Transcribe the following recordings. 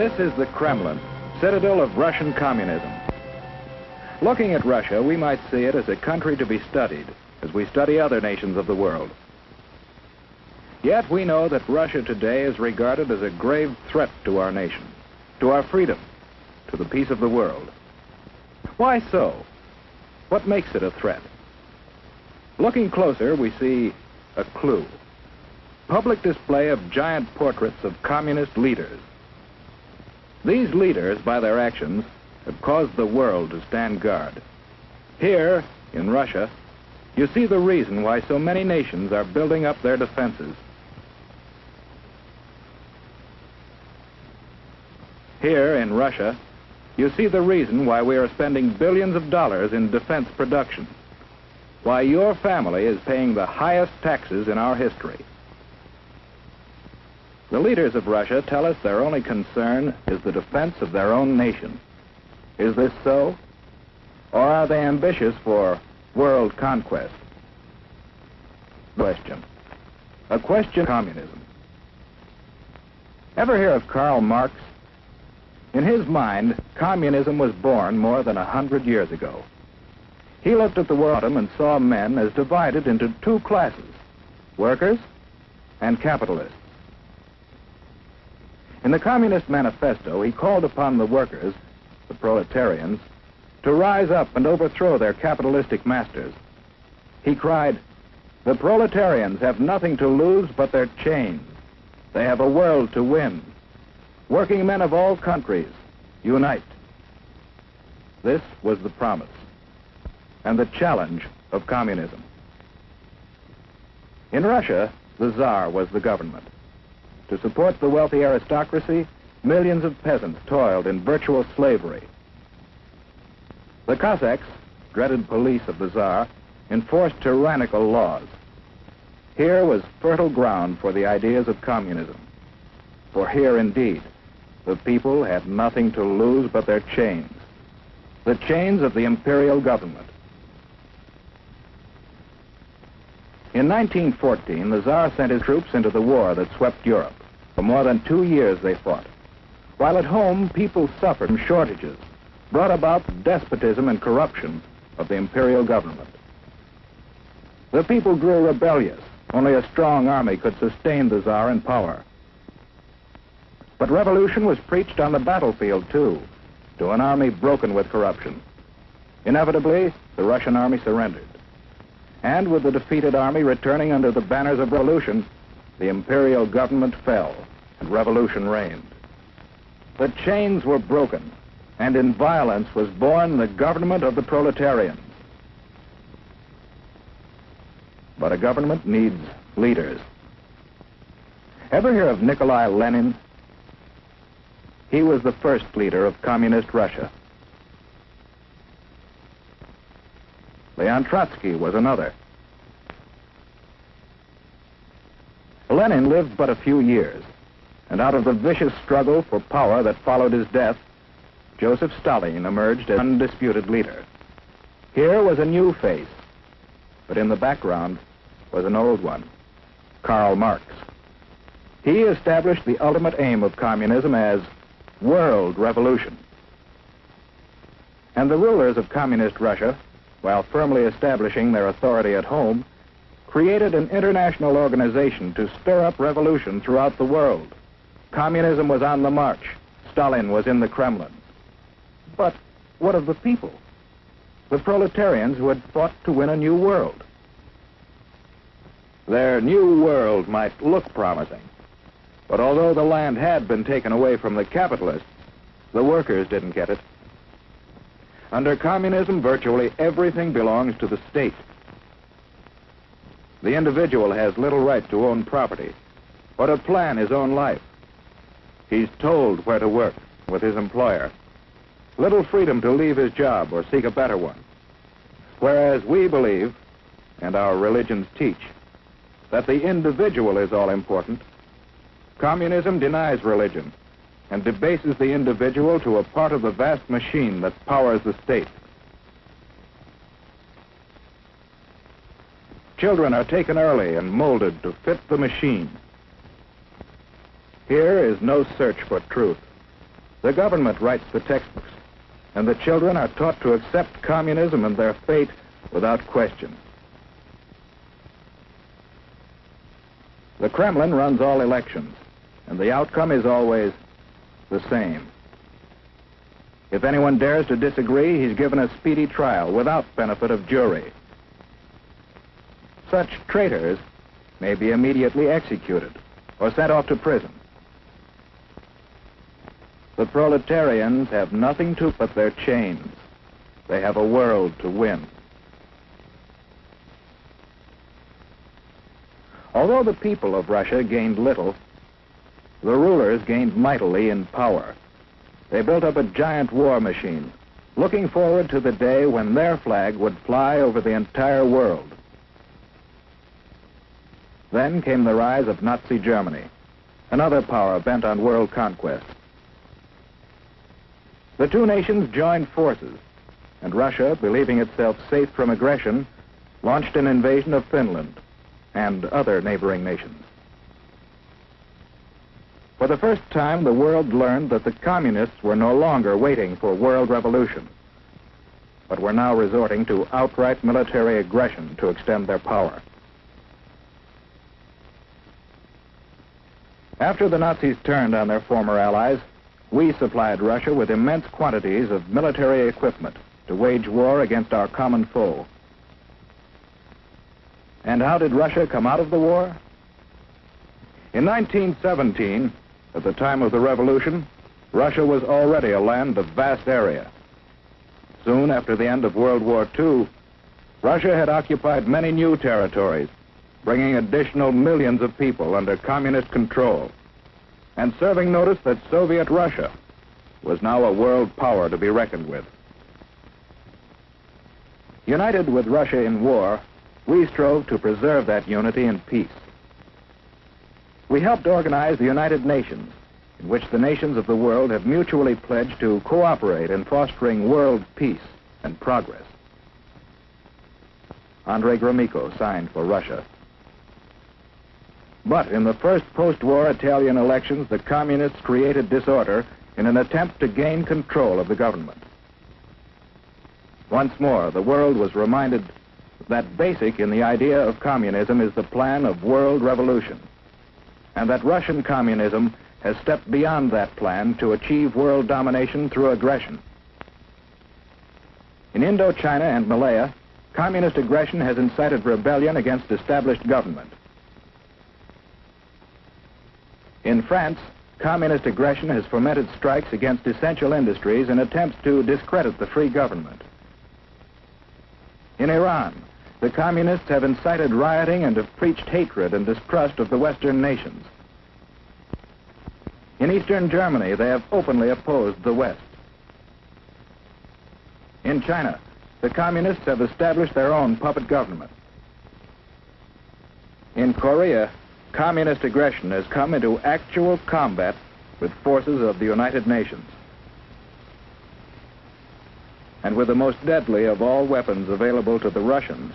This is the Kremlin, citadel of Russian communism. Looking at Russia, we might see it as a country to be studied, as we study other nations of the world. Yet we know that Russia today is regarded as a grave threat to our nation, to our freedom, to the peace of the world. Why so? What makes it a threat? Looking closer, we see a clue. Public display of giant portraits of communist leaders. These leaders, by their actions, have caused the world to stand guard. Here, in Russia, you see the reason why so many nations are building up their defenses. Here, in Russia, you see the reason why we are spending billions of dollars in defense production, why your family is paying the highest taxes in our history. The leaders of Russia tell us their only concern is the defense of their own nation. Is this so? Or are they ambitious for world conquest? Question. A question of communism. Ever hear of Karl Marx? In his mind, communism was born more than 100 years ago. He looked at the world and saw men as divided into two classes, workers and capitalists. In the Communist Manifesto, he called upon the workers, the proletarians, to rise up and overthrow their capitalistic masters. He cried, "The proletarians have nothing to lose but their chains. They have a world to win. Working men of all countries, unite." This was the promise and the challenge of communism. In Russia, the Tsar was the government. To support the wealthy aristocracy, millions of peasants toiled in virtual slavery. The Cossacks, dreaded police of the Tsar, enforced tyrannical laws. Here was fertile ground for the ideas of communism. For here, indeed, the people had nothing to lose but their chains, the chains of the imperial government. In 1914, the Tsar sent his troops into the war that swept Europe. For more than 2 years they fought. While at home, people suffered from shortages, brought about the despotism and corruption of the imperial government. The people grew rebellious. Only a strong army could sustain the Tsar in power. But revolution was preached on the battlefield, too, to an army broken with corruption. Inevitably, the Russian army surrendered. And with the defeated army returning under the banners of revolution, the imperial government fell and revolution reigned. The chains were broken, and in violence was born the government of the proletarians. But a government needs leaders. Ever hear of Nikolai Lenin? He was the first leader of communist Russia. Leon Trotsky was another. Lenin lived but a few years, and out of the vicious struggle for power that followed his death, Joseph Stalin emerged as undisputed leader. Here was a new face, but in the background was an old one, Karl Marx. He established the ultimate aim of communism as world revolution. And the rulers of communist Russia, while firmly establishing their authority at home, created an international organization to stir up revolution throughout the world. Communism was on the march. Stalin was in the Kremlin. But what of the people? The proletarians who had fought to win a new world. Their new world might look promising, but although the land had been taken away from the capitalists, the workers didn't get it. Under communism, virtually everything belongs to the state. The individual has little right to own property or to plan his own life. He's told where to work with his employer. Little freedom to leave his job or seek a better one. Whereas we believe, and our religions teach, that the individual is all important, communism denies religion and debases the individual to a part of the vast machine that powers the state. Children are taken early and molded to fit the machine. Here is no search for truth, The government writes the textbooks, and the children are taught to accept communism and their fate without question. The Kremlin runs all elections, and the outcome is always the same. If anyone dares to disagree, he's given a speedy trial without benefit of jury. Such traitors may be immediately executed or sent off to prison. The proletarians have nothing to but their chains. They have a world to win. Although the people of Russia gained little, the rulers gained mightily in power. They built up a giant war machine, looking forward to the day when their flag would fly over the entire world. Then came the rise of Nazi Germany, another power bent on world conquest. The two nations joined forces, and Russia, believing itself safe from aggression, launched an invasion of Finland and other neighboring nations. For the first time, the world learned that the communists were no longer waiting for world revolution, but were now resorting to outright military aggression to extend their power. After the Nazis turned on their former allies, we supplied Russia with immense quantities of military equipment to wage war against our common foe. And how did Russia come out of the war? In 1917, at the time of the revolution, Russia was already a land of vast area. Soon after the end of World War II, Russia had occupied many new territories, bringing additional millions of people under communist control, and serving notice that Soviet Russia was now a world power to be reckoned with. United with Russia in war, we strove to preserve that unity in peace. We helped organize the United Nations, in which the nations of the world have mutually pledged to cooperate in fostering world peace and progress. Andrei Gromyko signed for Russia. But in the first post-war Italian elections, the communists created disorder in an attempt to gain control of the government. Once more, the world was reminded that basic in the idea of communism is the plan of world revolution, and that Russian communism has stepped beyond that plan to achieve world domination through aggression. In Indochina and Malaya, communist aggression has incited rebellion against established government. In France, communist aggression has fomented strikes against essential industries in attempts to discredit the free government. In Iran, the communists have incited rioting and have preached hatred and distrust of the Western nations. In Eastern Germany, they have openly opposed the West. In China, the communists have established their own puppet government. In Korea, communist aggression has come into actual combat with forces of the United Nations. And with the most deadly of all weapons available to the Russians,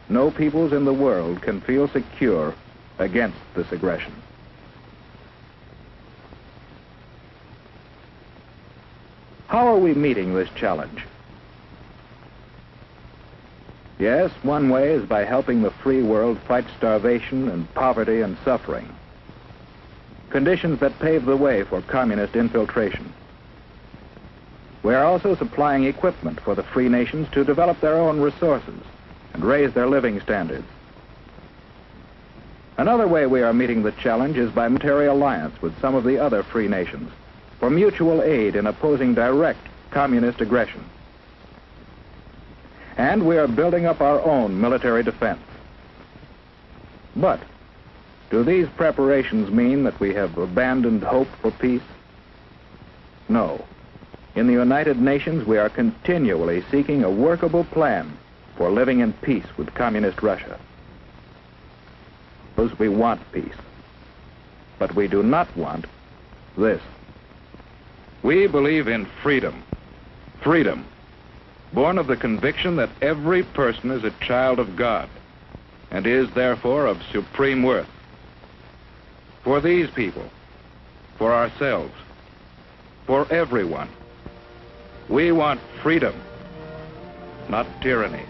no peoples in the world can feel secure against this aggression. How are we meeting this challenge? Yes, one way is by helping the free world fight starvation and poverty and suffering, conditions that pave the way for communist infiltration. We are also supplying equipment for the free nations to develop their own resources and raise their living standards. Another way we are meeting the challenge is by military alliance with some of the other free nations for mutual aid in opposing direct communist aggression. And we are building up our own military defense. But do these preparations mean that we have abandoned hope for peace? No. In the United Nations, we are continually seeking a workable plan for living in peace with communist Russia. We want peace, but we do not want this. We believe in freedom. Freedom, born of the conviction that every person is a child of God and is therefore of supreme worth. For these people, for ourselves, for everyone. We want freedom, not tyranny.